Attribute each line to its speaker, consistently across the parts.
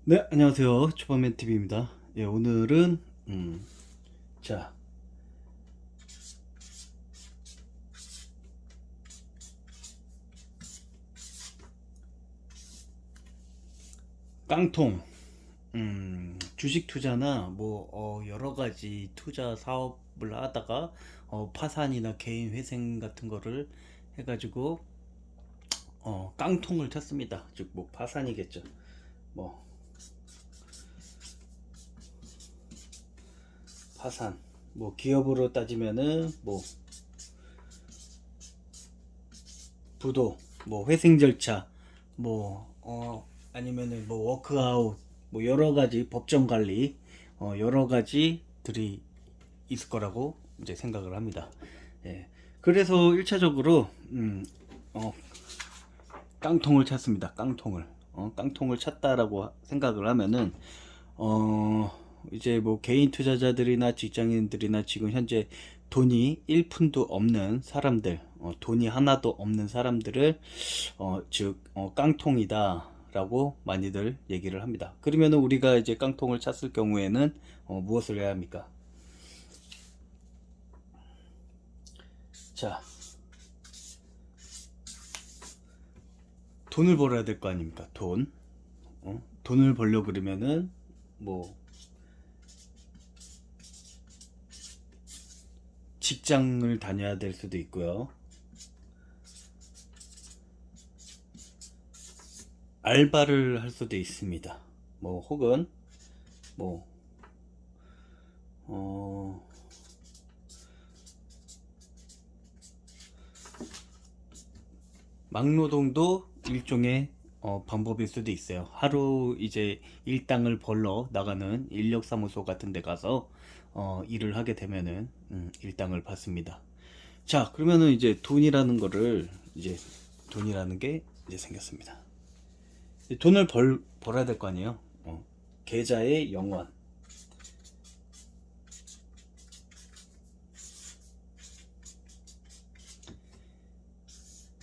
Speaker 1: 네, 안녕하세요. 초반맨 TV입니다. 예, 오늘은 자, 깡통, 주식 투자나 뭐 여러 가지 투자 사업을 하다가 파산이나 개인 회생 같은 거를 해가지고 깡통을 쳤습니다. 즉 뭐 파산이겠죠. 뭐 파산, 뭐 기업으로 따지면은 뭐 부도, 뭐 회생 절차, 뭐 아니면은 뭐 워크아웃, 뭐 여러 가지 법정 관리, 여러 가지들이 있을 거라고 이제 생각을 합니다. 예. 그래서 1차적으로 어, 깡통을 찾습니다. 깡통을. 깡통을 찾다라고 생각을 하면은 어, 이제 뭐 개인 투자자들이나 직장인들이나 지금 현재 돈이 1푼도 없는 사람들, 돈이 하나도 없는 사람들을 즉 깡통이다라고 많이들 얘기를 합니다. 그러면은 우리가 이제 깡통을 찾을 경우에는 무엇을 해야 합니까? 자, 돈을 벌어야 될 거 아닙니까? 돈. 돈을 벌려 그러면은 뭐 직장을 다녀야 될 수도 있고요. 알바를 할 수도 있습니다. 뭐 혹은 뭐 어, 막노동도 일종의 방법일 수도 있어요. 하루 이제 일당을 벌러 나가는 인력사무소 같은 데 가서 일을 하게 되면은 일당을 받습니다. 자, 그러면은 이제 이제 돈이라는 게 이제 생겼습니다. 돈을 벌어야 될 거 아니에요. 계좌의 영원.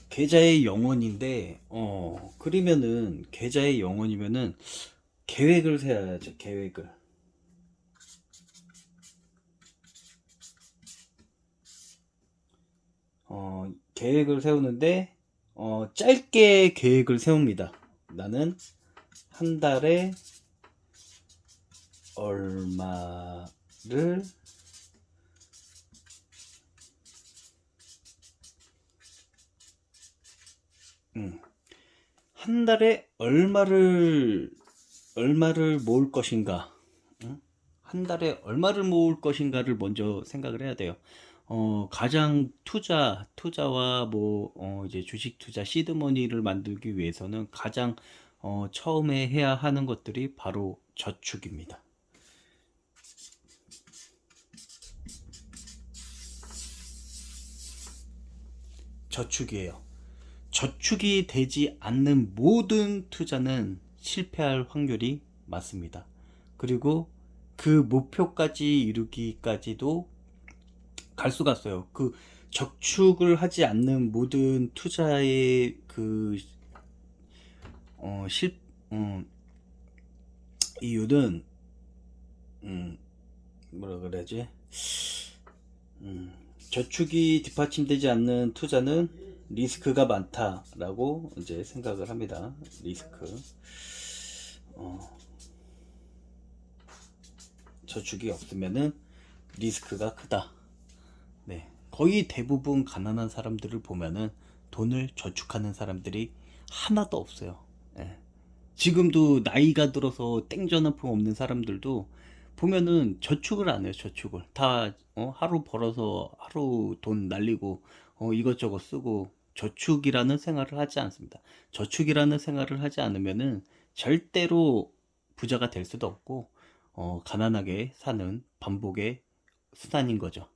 Speaker 1: 계좌의 영원인데, 그러면은 계좌의 영원이면은 계획을 세워야죠. 계획을. 계획을 세우는데 짧게 계획을 세웁니다. 나는 한 달에 얼마를 음, 한 달에 얼마를 모을 것인가? 한 달에 얼마를 모을 것인가를 먼저 생각을 해야 돼요. 가장 투자와 뭐, 이제 주식 투자, 시드머니를 만들기 위해서는 가장, 처음에 해야 하는 것들이 바로 저축입니다. 저축이에요. 저축이 되지 않는 모든 투자는 실패할 확률이 많습니다. 그리고 그 목표까지 이루기까지도 갈 수가 있어요. 그 저축을 하지 않는 모든 투자의 그 실, 어, 이유는 뭐라 그래야지? 저축이 뒷받침되지 않는 투자는 리스크가 많다라고 이제 생각을 합니다. 리스크. 저축이 없으면은 리스크가 크다. 네. 거의 대부분 가난한 사람들을 보면은 돈을 저축하는 사람들이 하나도 없어요. 예. 지금도 나이가 들어서 땡전한품 없는 사람들도 보면은 저축을 안 해요. 저축을 다 하루 벌어서 하루 돈 날리고 이것저것 쓰고 저축이라는 생활을 하지 않습니다. 저축이라는 생활을 하지 않으면은 절대로 부자가 될 수도 없고 가난하게 사는 반복의 수단인 거죠.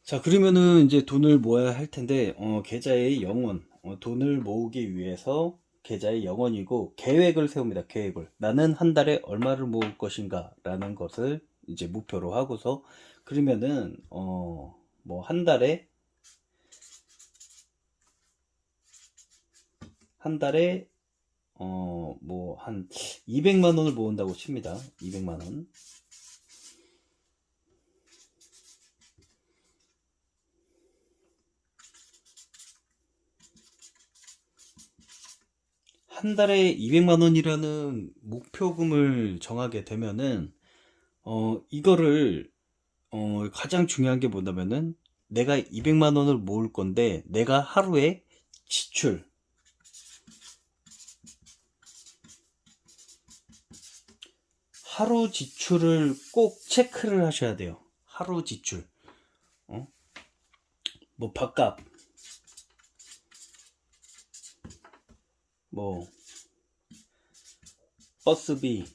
Speaker 1: 자, 그러면은 이제 돈을 모아야 할 텐데, 계좌의 영원, 돈을 모으기 위해서 계좌의 영원이고, 계획을 세웁니다. 계획을. 나는 한 달에 얼마를 모을 것인가, 라는 것을 이제 목표로 하고서, 그러면은 뭐 한 달에 뭐 한 200만 원을 모은다고 칩니다. 200만 원. 한 달에 200만 원이라는 목표금을 정하게 되면은 이거를 가장 중요한 게 뭐냐면은 내가 200만 원을 모을 건데 내가 하루에 지출 하루 지출을 꼭 체크를 하셔야 돼요. 하루 지출. 어? 뭐 밥값, 뭐 버스비,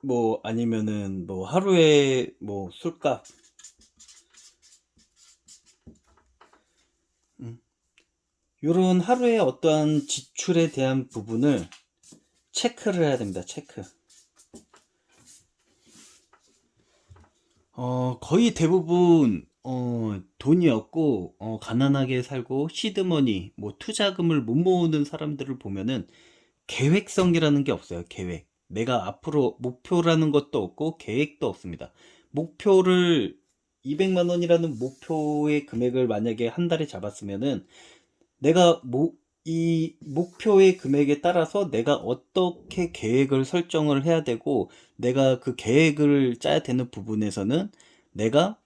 Speaker 1: 뭐 아니면은 뭐 하루에 뭐 술값, 요런 하루에 어떠한 지출에 대한 부분을 체크를 해야 됩니다. 체크. 거의 대부분 돈이 없고 가난하게 살고 시드머니 뭐 투자금을 못 모으는 사람들을 보면은 계획성이라는 게 없어요. 계획. 내가 앞으로 목표라는 것도 없고 계획도 없습니다. 목표를 200만 원이라는 목표의 금액을 만약에 한 달에 잡았으면은 내가 이 목표의 금액에 따라서 내가 어떻게 계획을 설정을 해야 되고 내가 그 계획을 짜야 되는 부분에서는 내가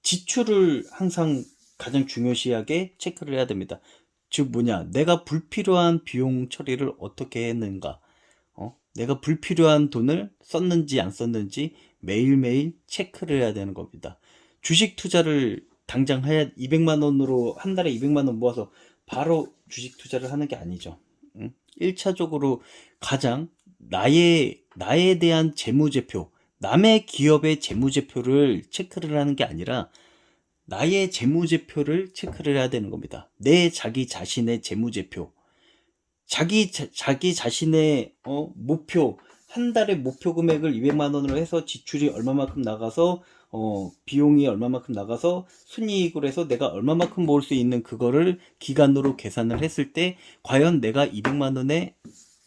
Speaker 1: 지출을 항상 가장 중요시하게 체크를 해야 됩니다. 즉 뭐냐, 내가 불필요한 비용 처리를 어떻게 했는가, 내가 불필요한 돈을 썼는지 안 썼는지 매일매일 체크를 해야 되는 겁니다. 주식 투자를 당장 해야 200만 원으로 한 달에 200만 원 모아서 바로 주식 투자를 하는 게 아니죠. 1차적으로 가장 나에 대한 재무제표, 남의 기업의 재무제표를 체크를 하는 게 아니라 나의 재무제표를 체크를 해야 되는 겁니다. 자기 자신의 재무제표. 자기 자신의 목표, 한 달에 목표 금액을 200만 원으로 해서 지출이 얼마만큼 나가서 비용이 얼마만큼 나가서 순이익으로 해서 내가 얼마만큼 모을 수 있는 그거를 기간으로 계산을 했을 때 과연 내가 200만 원에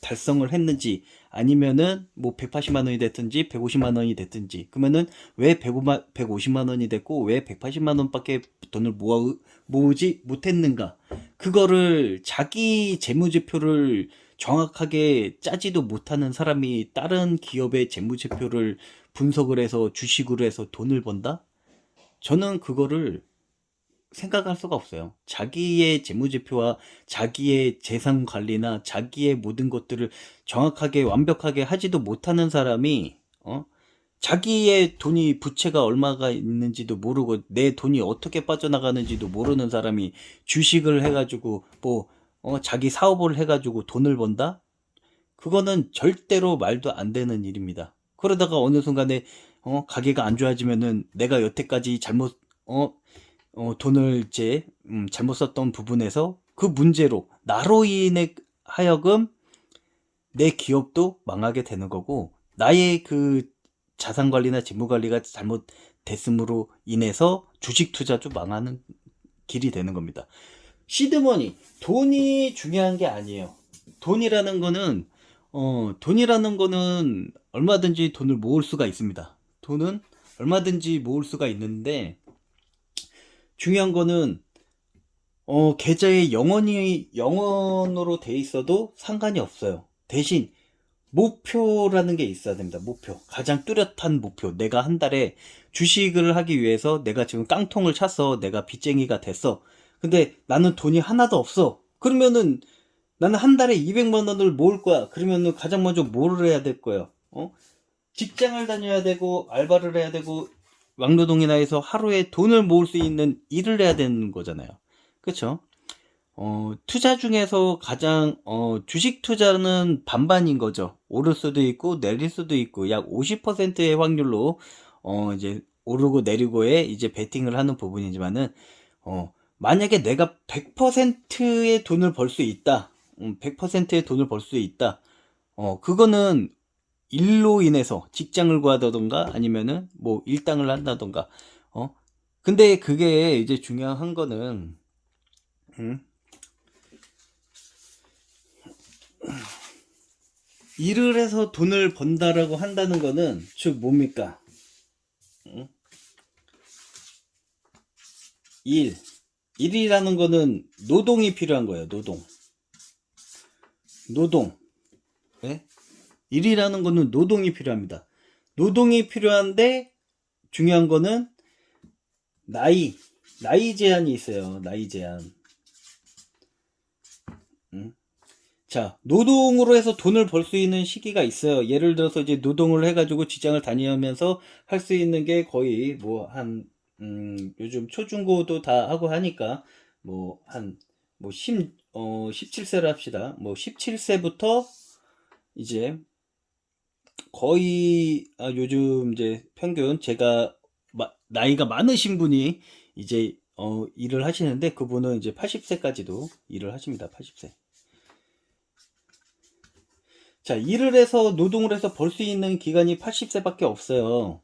Speaker 1: 달성을 했는지, 아니면은 뭐 180만 원이 됐든지 150만 원이 됐든지, 그러면은 왜 150만 원이 됐고 왜 180만 원밖에 돈을 모으지 못했는가, 그거를 자기 재무제표를 정확하게 짜지도 못하는 사람이 다른 기업의 재무제표를 분석을 해서 주식으로 해서 돈을 번다? 저는 그거를 생각할 수가 없어요. 자기의 재무제표와 자기의 재산 관리나 자기의 모든 것들을 정확하게 완벽하게 하지도 못하는 사람이 자기의 돈이 부채가 얼마가 있는지도 모르고 내 돈이 어떻게 빠져나가는지도 모르는 사람이 주식을 해가지고 뭐 자기 사업을 해가지고 돈을 번다? 그거는 절대로 말도 안 되는 일입니다. 그러다가 어느 순간에 가게가 안 좋아지면은 내가 여태까지 잘못 돈을 이제 잘못 썼던 부분에서 그 문제로 나로 인해 하여금 내 기업도 망하게 되는 거고, 나의 그 자산 관리나 재무 관리가 잘못됐음으로 인해서 주식 투자도 망하는 길이 되는 겁니다. 시드머니, 돈이 중요한 게 아니에요. 돈이라는 거는 얼마든지 돈을 모을 수가 있습니다. 돈은 얼마든지 모을 수가 있는데 중요한 거는 계좌에 영원으로 돼 있어도 상관이 없어요. 대신 목표라는 게 있어야 됩니다. 목표. 가장 뚜렷한 목표. 내가 한 달에 주식을 하기 위해서 내가 지금 깡통을 찼어. 내가 빚쟁이가 됐어. 근데 나는 돈이 하나도 없어. 그러면은 나는 한 달에 200만 원을 모을 거야. 그러면은 가장 먼저 뭐를 해야 될 거예요? 직장을 다녀야 되고 알바를 해야 되고 왕노동이나 해서 하루에 돈을 모을 수 있는 일을 해야 되는 거잖아요. 그렇죠? 투자 중에서 가장 주식 투자는 반반인 거죠. 오를 수도 있고 내릴 수도 있고 약 50%의 확률로 이제 오르고 내리고에 이제 베팅을 하는 부분이지만은 만약에 내가 100%의 돈을 벌 수 있다. 100%의 돈을 벌 수 있다. 그거는 일로 인해서 직장을 구하다던가 아니면은 뭐 일당을 한다던가 근데 그게 이제 중요한 거는 음, 일을 해서 돈을 번다라고 한다는 거는 즉 뭡니까? 음? 일. 일이라는 거는 노동이 필요한 거예요. 노동. 네? 일이라는 거는 노동이 필요합니다. 노동이 필요한데 중요한 거는 나이 제한이 있어요. 나이 제한. 음? 자, 노동으로 해서 돈을 벌 수 있는 시기가 있어요. 예를 들어서 이제 노동을 해가지고 직장을 다니면서 할 수 있는 게 거의 뭐 요즘 초중고도 다 하고 하니까 뭐 뭐 17세를 합시다. 뭐 17세부터 이제 거의 요즘 이제 평균 제가 나이가 많으신 분이 이제 일을 하시는데 그분은 이제 80세까지도 일을 하십니다. 80세. 자, 일을 해서 노동을 해서 벌 수 있는 기간이 80세밖에 없어요.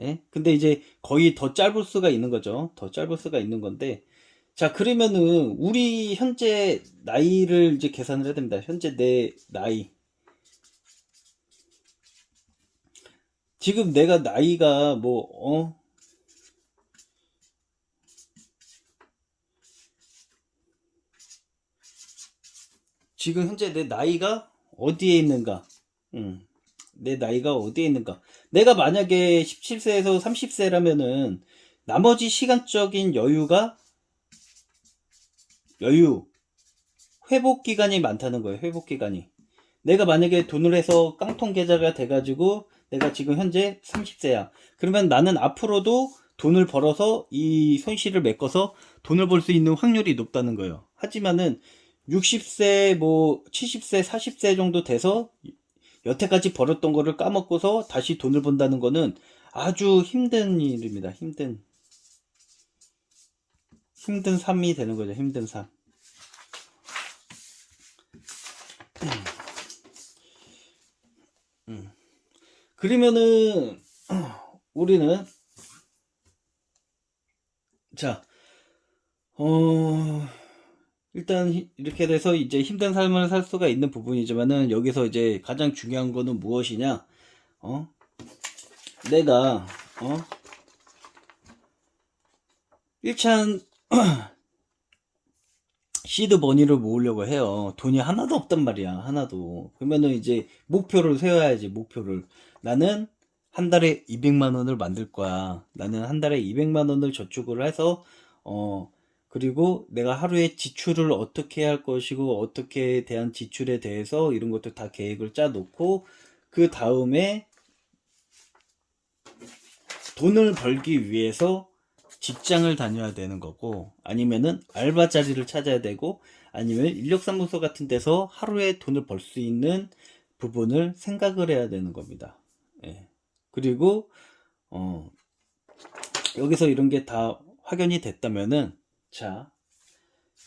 Speaker 1: 예? 근데 이제 거의 더 짧을 수가 있는 거죠. 더 짧을 수가 있는 건데. 자, 그러면은 우리 현재 나이를 이제 계산을 해야 됩니다. 현재 내 나이. 지금 내가 나이가 지금 현재 내 나이가 어디에 있는가? 내 나이가 어디에 있는가? 내가 만약에 17세에서 30세라면은 나머지 시간적인 여유, 회복 기간이 많다는 거예요. 회복 기간이. 내가 만약에 돈을 해서 깡통 계좌가 돼가지고 내가 지금 현재 30세야. 그러면 나는 앞으로도 돈을 벌어서 이 손실을 메꿔서 돈을 벌 수 있는 확률이 높다는 거예요. 하지만은 60세, 뭐 70세, 40세 정도 돼서 여태까지 벌었던 거를 까먹고서 다시 돈을 번다는 거는 아주 힘든 일입니다. 힘든 삶이 되는 거죠. 힘든 삶. 그러면은 우리는 자, 어, 일단 이렇게 돼서 이제 힘든 삶을 살 수가 있는 부분이지만은 여기서 이제 가장 중요한 거는 무엇이냐? 어? 내가 1차 시드 머니를 모으려고 해요. 돈이 하나도 없단 말이야. 하나도. 그러면은 이제 목표를 세워야지. 목표를. 나는 한 달에 200만 원을 만들 거야. 나는 한 달에 200만 원을 저축을 해서 그리고 내가 하루에 지출을 어떻게 할 것이고 어떻게 대한 지출에 대해서 이런 것도 다 계획을 짜 놓고 그 다음에 돈을 벌기 위해서 직장을 다녀야 되는 거고 아니면은 알바 자리를 찾아야 되고 아니면 인력사무소 같은 데서 하루에 돈을 벌 수 있는 부분을 생각을 해야 되는 겁니다. 예. 그리고 어, 여기서 이런 게 다 확연이 됐다면은 자,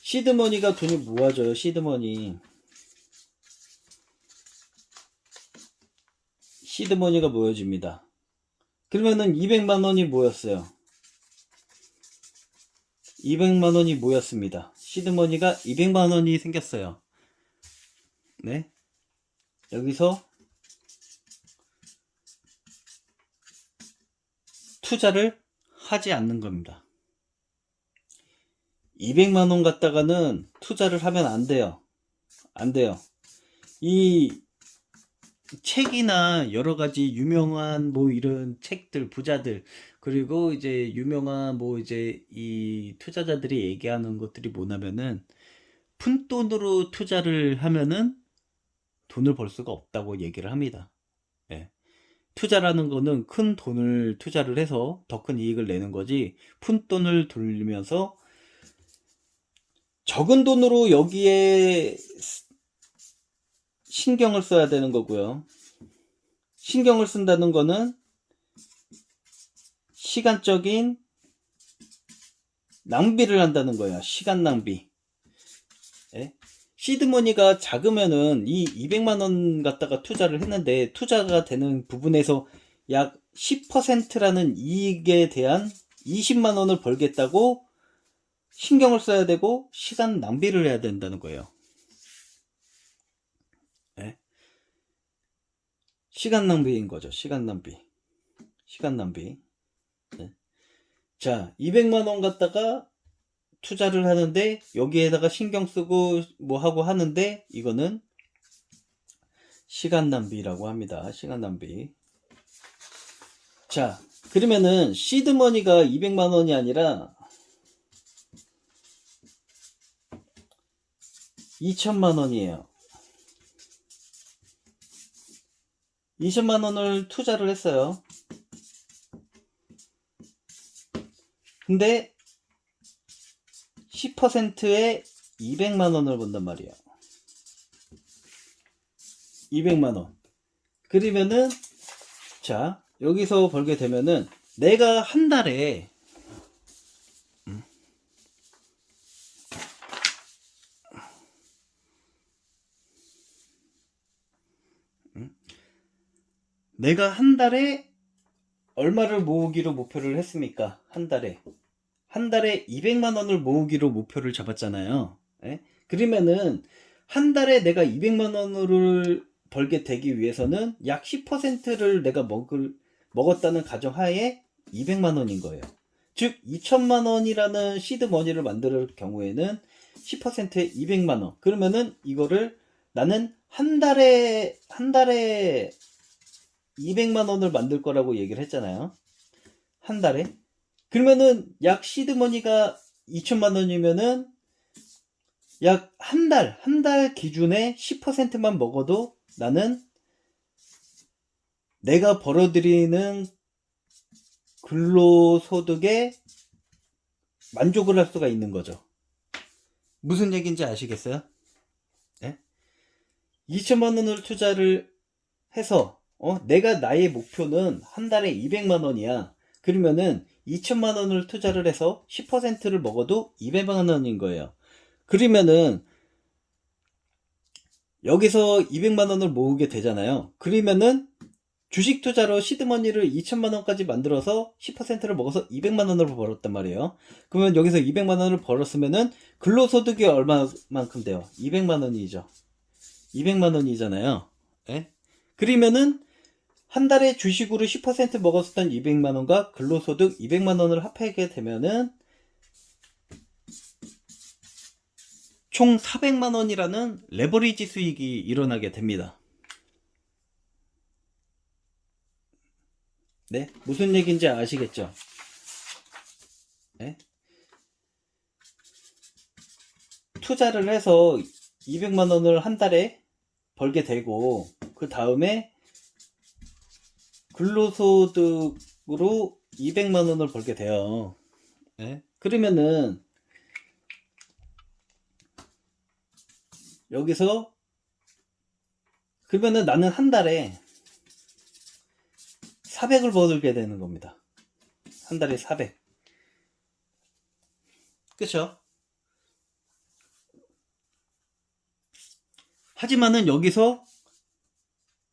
Speaker 1: 시드머니가 돈이 모아져요. 시드머니가 모여집니다. 그러면은 200만 원이 모였어요. 200만 원이 모였습니다. 시드머니가 200만 원이 생겼어요. 네. 여기서 투자를 하지 않는 겁니다. 200만 원 갖다가는 투자를 하면 안 돼요. 안 돼요. 이 책이나 여러 가지 유명한 뭐 이런 책들, 부자들, 그리고 이제 유명한 뭐 이제 이 투자자들이 얘기하는 것들이 뭐냐면은 푼돈으로 투자를 하면은 돈을 벌 수가 없다고 얘기를 합니다. 예. 투자라는 거는 큰 돈을 투자를 해서 더 큰 이익을 내는 거지 푼돈을 돌리면서 적은 돈으로 여기에 신경을 써야 되는 거고요. 신경을 쓴다는 거는 시간적인 낭비를 한다는 거야. 시간 낭비. 예? 시드머니가 작으면은 이 200만 원 갖다가 투자를 했는데 투자가 되는 부분에서 약 10%라는 이익에 대한 20만 원을 벌겠다고 신경을 써야 되고 시간 낭비를 해야 된다는 거예요. 네? 시간 낭비인 거죠. 시간 낭비. 네. 자, 200만 원 갖다가 투자를 하는데 여기에다가 신경 쓰고 뭐 하고 하는데 이거는 시간 낭비라고 합니다. 시간 낭비. 자, 그러면은 시드머니가 200만 원이 아니라 2천만 원이에요. 2천만 원을 투자를 했어요. 근데 10%에 200만 원을 번단 말이에요. 200만 원. 그러면은 자, 여기서 벌게 되면은 내가 한 달에 내가 한 달에 얼마를 모으기로 목표를 했습니까? 한 달에 200만 원을 모으기로 목표를 잡았잖아요. 예? 그러면은 한 달에 내가 200만 원을 벌게 되기 위해서는 약 10%를 내가 먹었다는 가정하에 200만 원인 거예요. 즉 2천만 원이라는 시드 머니를 만들 경우에는 10%에 200만 원. 그러면은 이거를 나는 한 달에 200만 원을 만들 거라고 얘기를 했잖아요. 한 달에. 그러면은 약 시드머니가 2천만 원이면은 약 한 달 기준에 10%만 먹어도 나는 내가 벌어들이는 근로소득에 만족을 할 수가 있는 거죠. 무슨 얘기인지 아시겠어요? 네? 2천만 원을 투자를 해서 내가 나의 목표는 한 달에 200만 원이야. 그러면은 2천만 원을 투자를 해서 10%를 먹어도 200만 원인 거예요. 그러면은 여기서 200만 원을 모으게 되잖아요. 그러면은 주식 투자로 시드머니를 2천만 원까지 만들어서 10%를 먹어서 200만 원을 벌었단 말이에요. 그러면 여기서 200만 원을 벌었으면은 근로소득이 얼마만큼 돼요? 200만 원이죠. 200만 원이잖아요. 예? 그러면은 한 달에 주식으로 10% 먹었던 200만 원과 근로소득 200만 원을 합하게 되면은 총 400만 원이라는 레버리지 수익이 일어나게 됩니다. 네? 무슨 얘기인지 아시겠죠? 네? 투자를 해서 200만 원을 한 달에 벌게 되고 그 다음에 근로소득으로 200만 원을 벌게 돼요. 네? 그러면은 여기서 그러면은 나는 한 달에 400을 벌게 되는 겁니다. 한 달에 400. 그쵸? 하지만은 여기서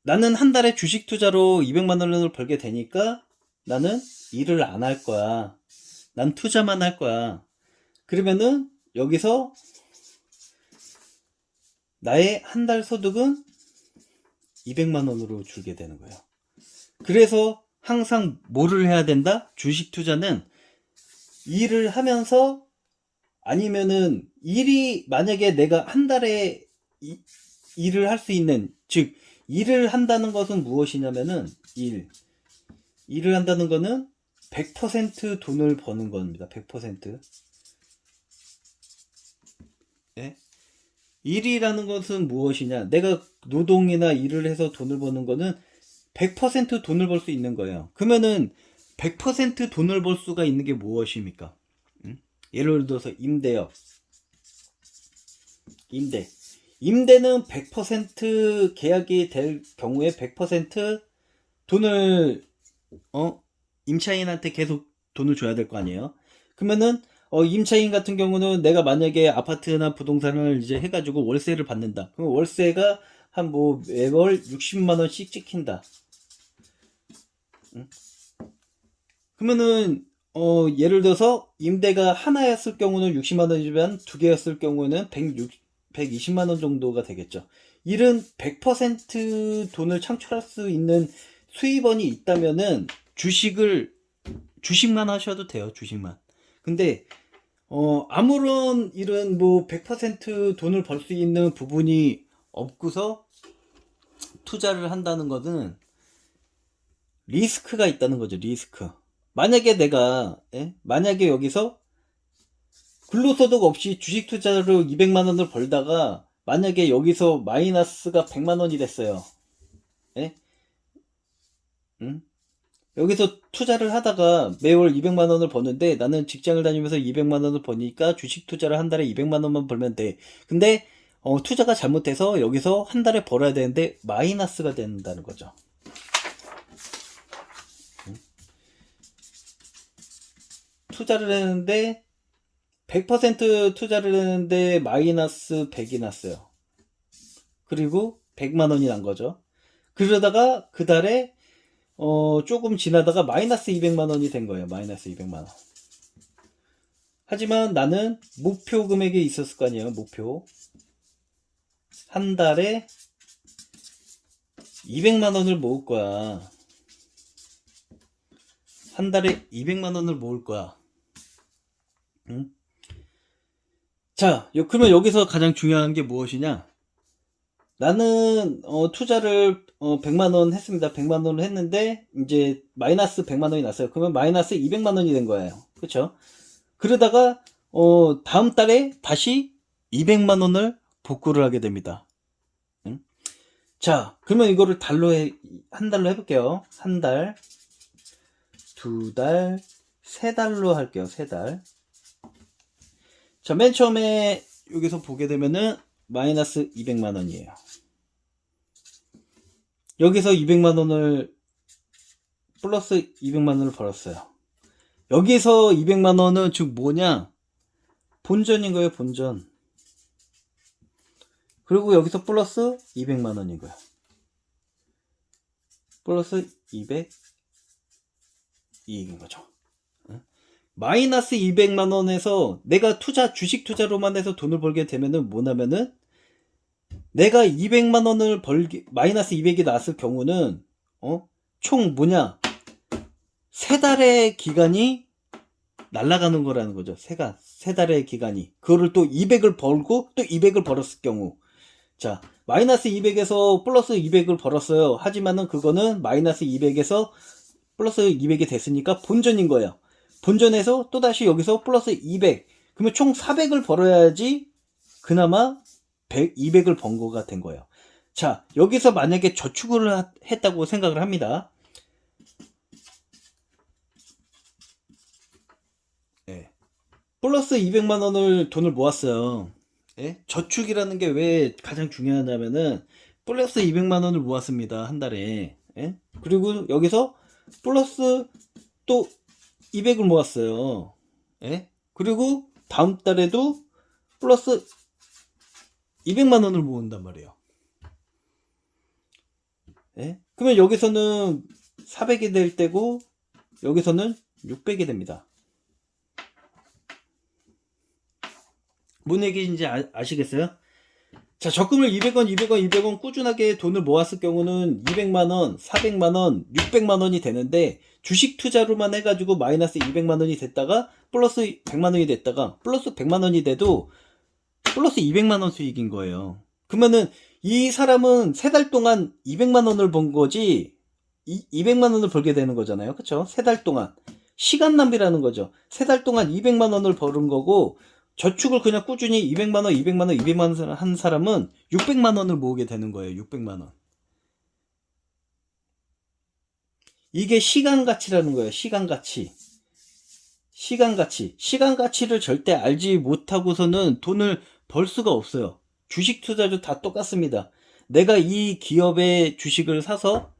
Speaker 1: 나는 한 달에 주식 투자로 200만 원을 벌게 되니까 나는 일을 안 할 거야. 난 투자만 할 거야. 그러면은 여기서 나의 한 달 소득은 200만 원으로 줄게 되는 거예요. 그래서 항상 뭐를 해야 된다? 주식 투자는 일을 하면서 아니면은 일이 만약에 내가 한 달에 일을 할 수 있는 즉 일을 한다는 것은 무엇이냐면은 일을 한다는 거는 100% 돈을 버는 겁니다. 100%. 예? 일이라는 것은 무엇이냐? 내가 노동이나 일을 해서 돈을 버는 거는 100% 돈을 벌 수 있는 거예요. 그러면은 100% 돈을 벌 수가 있는 게 무엇입니까? 예를 들어서 임대요. 임대는 100% 계약이 될 경우에 100% 돈을 임차인한테 계속 돈을 줘야 될 거 아니에요. 그러면은 임차인 같은 경우는 내가 만약에 아파트나 부동산을 이제 해가지고 월세를 받는다. 그럼 월세가 한 뭐 매월 60만 원씩 찍힌다. 응? 그러면은 예를 들어서 임대가 하나였을 경우는 60만 원이지만 두 개였을 경우는 120만 원 정도가 되겠죠. 이런 100% 돈을 창출할 수 있는 수입원이 있다면은 주식만 하셔도 돼요. 주식만. 근데 아무런 이런 뭐 100% 돈을 벌 수 있는 부분이 없고서 투자를 한다는 것은 리스크가 있다는 거죠. 리스크. 만약에 만약에 여기서 근로소득 없이 주식 투자로 200만 원을 벌다가 만약에 여기서 마이너스가 100만 원이 됐어요. 예? 응? 여기서 투자를 하다가 매월 200만 원을 버는데 나는 직장을 다니면서 200만 원을 버니까 주식 투자를 한 달에 200만 원만 벌면 돼. 근데 투자가 잘못돼서 여기서 한 달에 벌어야 되는데 마이너스가 된다는 거죠. 투자를 했는데 100% 투자를 했는데 마이너스 100이 났어요. 그리고 100만 원이 난 거죠. 그러다가 그 달에 조금 지나다가 마이너스 200만 원이 된 거예요. 마이너스 200만 원. 하지만 나는 목표 금액이 있었을 거 아니에요. 목표. 한 달에 200만 원을 모을 거야. 한 달에 200만 원을 모을 거야. 응? 자, 그러면 여기서 가장 중요한 게 무엇이냐? 나는 투자를 100만 원 했습니다. 100만 원을 했는데 이제 마이너스 100만 원이 났어요. 그러면 마이너스 200만 원이 된 거예요. 그렇죠? 그러다가 다음 달에 다시 200만 원을 복구를 하게 됩니다. 응? 자, 그러면 이거를 한 달로 해볼게요. 한 달, 두 달, 세 달로 할게요. 세 달. 자, 맨 처음에 여기서 보게 되면은 마이너스 200만 원이에요. 여기서 200만 원을 플러스 200만 원을 벌었어요. 여기서 200만 원은 즉 뭐냐? 본전인 거예요, 본전. 그리고 여기서 플러스 200만 원인 거예요. 플러스 200 이익인 거죠. 마이너스 200만 원에서 내가 주식 투자로만 해서 돈을 벌게 되면은 뭐냐면은 내가 200만 원을 마이너스 200이 나왔을 경우는 총 뭐냐? 세 달의 기간이 날아가는 거라는 거죠. 세 달의 기간이. 그거를 또 200을 벌고 또 200을 벌었을 경우. 자, 마이너스 200에서 플러스 200을 벌었어요. 하지만은 그거는 마이너스 200에서 플러스 200이 됐으니까 본전인 거예요. 본전에서 또다시 여기서 플러스 200. 그러면 총 400을 벌어야지 그나마 200을 번 거가 된 거예요. 자, 여기서 만약에 저축을 했다고 생각을 합니다. 예. 플러스 200만 원을 돈을 모았어요. 예? 저축이라는 게 왜 가장 중요하냐면은 플러스 200만 원을 모았습니다. 한 달에. 예? 그리고 여기서 플러스 또 200을 모았어요. 예? 그리고 다음 달에도 플러스 200만 원을 모은단 말이에요. 예? 그러면 여기서는 400이 될 때고 여기서는 600이 됩니다. 뭔 얘기인지 아시겠어요? 자, 적금을 200원, 200원, 200원 꾸준하게 돈을 모았을 경우는 200만원, 400만원, 600만원이 되는데 주식 투자로만 해가지고 마이너스 200만원이 됐다가 플러스 100만원이 됐다가 플러스 100만원이 돼도 플러스 200만원 수익인 거예요. 그러면은 이 사람은 세 달 동안 200만원을 번 거지 200만원을 벌게 되는 거잖아요. 그쵸? 세 달 동안. 시간 낭비라는 거죠. 세 달 동안 200만원을 버는 거고 저축을 그냥 꾸준히 200만원, 200만원, 200만원 한 사람은 600만원을 모으게 되는 거예요. 600만원. 이게 시간 가치라는 거예요. 시간 가치. 시간 가치. 시간 가치를 절대 알지 못하고서는 돈을 벌 수가 없어요. 주식 투자도 다 똑같습니다. 내가 이 기업의 주식을 사서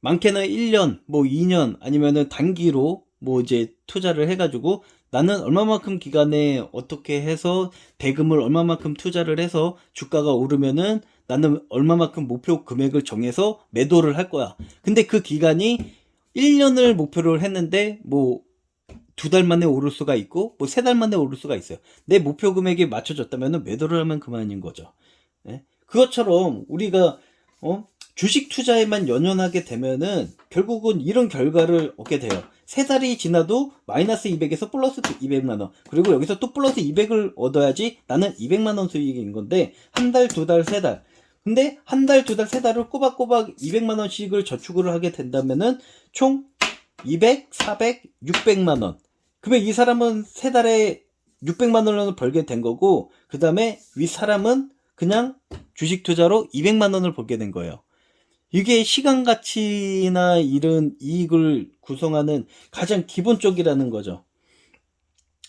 Speaker 1: 많게는 1년, 뭐 2년 아니면은 단기로 뭐 이제 투자를 해가지고 나는 얼마만큼 기간에 어떻게 해서 대금을 얼마만큼 투자를 해서 주가가 오르면은 나는 얼마만큼 목표 금액을 정해서 매도를 할 거야. 근데 그 기간이 1년을 목표를 했는데 뭐 2달 만에 오를 수가 있고 뭐 3달 만에 오를 수가 있어요. 내 목표 금액에 맞춰졌다면 매도를 하면 그만인 거죠. 예? 그것처럼 우리가 주식 투자에만 연연하게 되면은 결국은 이런 결과를 얻게 돼요. 3달이 지나도 마이너스 200에서 플러스 200만 원. 그리고 여기서 또 플러스 200을 얻어야지 나는 200만 원 수익인 건데 한 달, 2달, 3달. 근데 한 달, 2달, 3달을 꼬박꼬박 200만 원씩을 저축을 하게 된다면은 총 200, 400, 600만 원. 그러면 이 사람은 3달에 600만 원을 벌게 된 거고 그 다음에 위 사람은 그냥 주식 투자로 200만 원을 벌게 된 거예요. 이게 시간 가치나 이런 이익을 구성하는 가장 기본적이라는 거죠.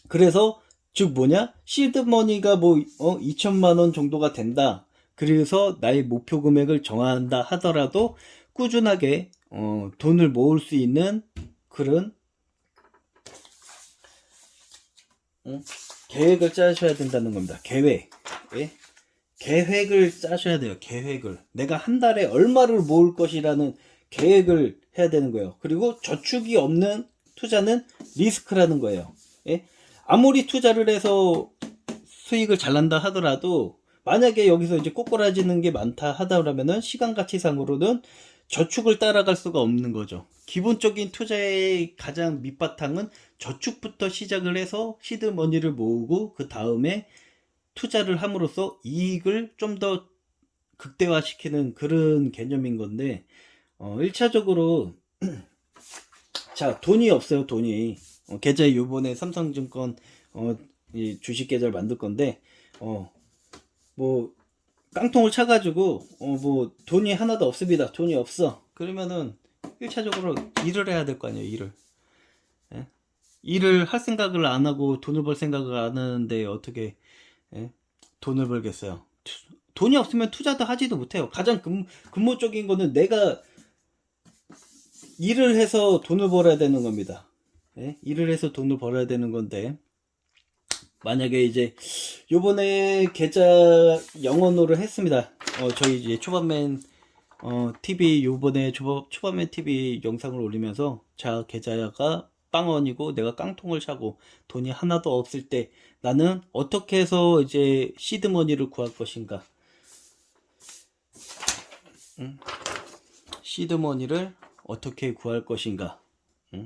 Speaker 1: 그래서 즉 뭐냐? 시드머니가 뭐 2천만 원 정도가 된다. 그래서 나의 목표 금액을 정한다 하더라도 꾸준하게 돈을 모을 수 있는 그런 계획을 짜셔야 된다는 겁니다. 계획. 예? 계획을 짜셔야 돼요. 계획을. 내가 한 달에 얼마를 모을 것이라는 계획을 해야 되는 거예요. 그리고 저축이 없는 투자는 리스크라는 거예요. 예? 아무리 투자를 해서 수익을 잘 난다 하더라도 만약에 여기서 이제 꼬꾸라지는 게 많다 하더라면은 시간 가치상으로는 저축을 따라갈 수가 없는 거죠. 기본적인 투자의 가장 밑바탕은 저축부터 시작을 해서 시드머니를 모으고 그 다음에 투자를 함으로써 이익을 좀 더 극대화시키는 그런 개념인 건데 1차적으로 자 돈이 없어요. 돈이 계좌에 요번에 삼성증권 이 주식 계좌를 만들 건데 뭐 깡통을 차가지고 뭐 돈이 하나도 없습니다. 돈이 없어. 그러면은 1차적으로 일을 해야 될 거 아니에요. 일을. 예? 일을 할 생각을 안 하고 돈을 벌 생각을 안 하는데 어떻게 예? 돈을 벌겠어요. 돈이 없으면 투자도 하지도 못해요. 가장 근본적인 거는 내가 일을 해서 돈을 벌어야 되는 겁니다. 예? 일을 해서 돈을 벌어야 되는 건데 만약에 이제 요번에 계좌 영원으로 했습니다. 저희 이제 초반맨 TV 요번에 초반맨 TV 영상을 올리면서 자 계좌가 빵원이고 내가 깡통을 차고 돈이 하나도 없을 때 나는 어떻게 해서 이제 시드머니를 구할 것인가? 시드머니를 어떻게 구할 것인가?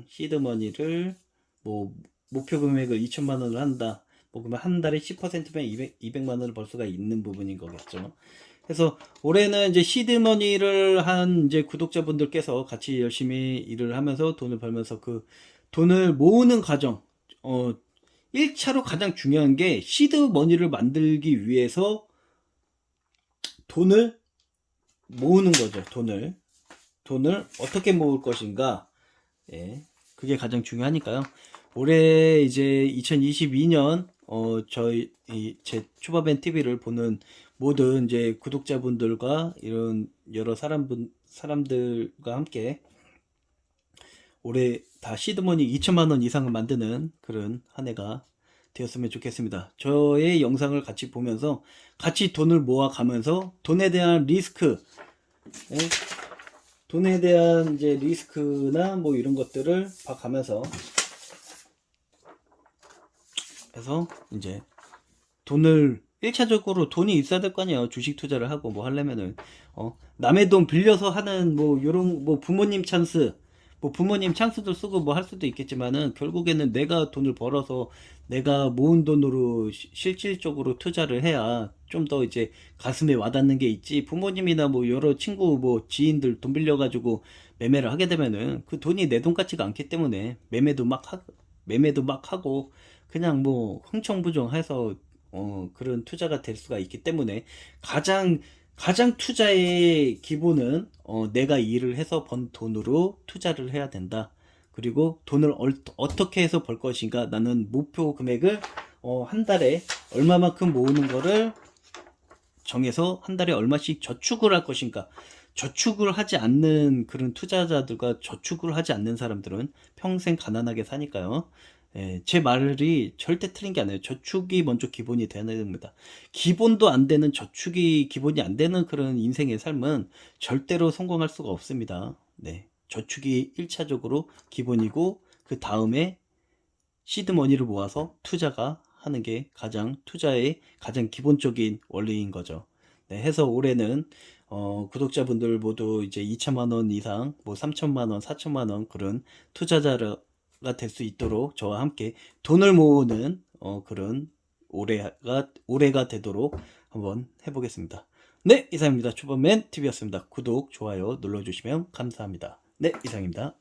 Speaker 1: 시드머니를 뭐 목표 금액을 2천만 원을 한다. 뭐 그러면 한 달에 10%면 200만 원을 벌 수가 있는 부분인 거겠죠. 그래서 올해는 이제 시드머니를 한 이제 구독자분들께서 같이 열심히 일을 하면서 돈을 벌면서 그 돈을 모으는 과정 1차로 가장 중요한 게 시드머니를 만들기 위해서 돈을 모으는 거죠. 돈을 어떻게 모을 것인가. 예, 그게 가장 중요하니까요. 올해 이제 2022년 저희 제 초밥엔 TV를 보는 모든 이제 구독자분들과 이런 여러 사람들과 함께 올해 다 시드머니 2천만 원 이상을 만드는 그런 한 해가 되었으면 좋겠습니다. 저의 영상을 같이 보면서 같이 돈을 모아가면서 돈에 대한 리스크, 예? 돈에 대한 이제 리스크나 뭐 이런 것들을 봐가면서 해서 이제 돈을 1차적으로 돈이 있어야 될 거 아니에요. 주식 투자를 하고 뭐 하려면은 남의 돈 빌려서 하는 뭐 요런 뭐 부모님 찬스 뭐 부모님 찬스도 쓰고 뭐 할 수도 있겠지만은 결국에는 내가 돈을 벌어서 내가 모은 돈으로 실질적으로 투자를 해야 좀 더 이제 가슴에 와닿는 게 있지. 부모님이나 뭐 여러 친구 뭐 지인들 돈 빌려 가지고 매매를 하게 되면은 그 돈이 내 돈 같지가 않기 때문에 매매도 막 하고 그냥 뭐 흥청부정해서 그런 투자가 될 수가 있기 때문에 가장 투자의 기본은 내가 일을 해서 번 돈으로 투자를 해야 된다. 그리고 돈을 어떻게 해서 벌 것인가. 나는 목표 금액을 한 달에 얼마만큼 모으는 거를 정해서 한 달에 얼마씩 저축을 할 것인가. 저축을 하지 않는 그런 투자자들과 저축을 하지 않는 사람들은 평생 가난하게 사니까요. 예, 제 말이 절대 틀린 게 아니에요. 저축이 먼저 기본이 되어야 됩니다. 기본도 안 되는 저축이 기본이 안 되는 그런 인생의 삶은 절대로 성공할 수가 없습니다. 네. 저축이 1차적으로 기본이고 그 다음에 시드머니를 모아서 투자가 하는 게 가장 투자의 가장 기본적인 원리인 거죠. 네, 해서 올해는 구독자분들 모두 이제 2천만 원 이상, 뭐 3천만 원, 4천만 원 그런 투자자가 될 수 있도록 저와 함께 돈을 모으는 그런 올해가 되도록 한번 해보겠습니다. 네, 이상입니다. 초반맨 TV였습니다. 구독, 좋아요 눌러주시면 감사합니다. 네, 이상입니다.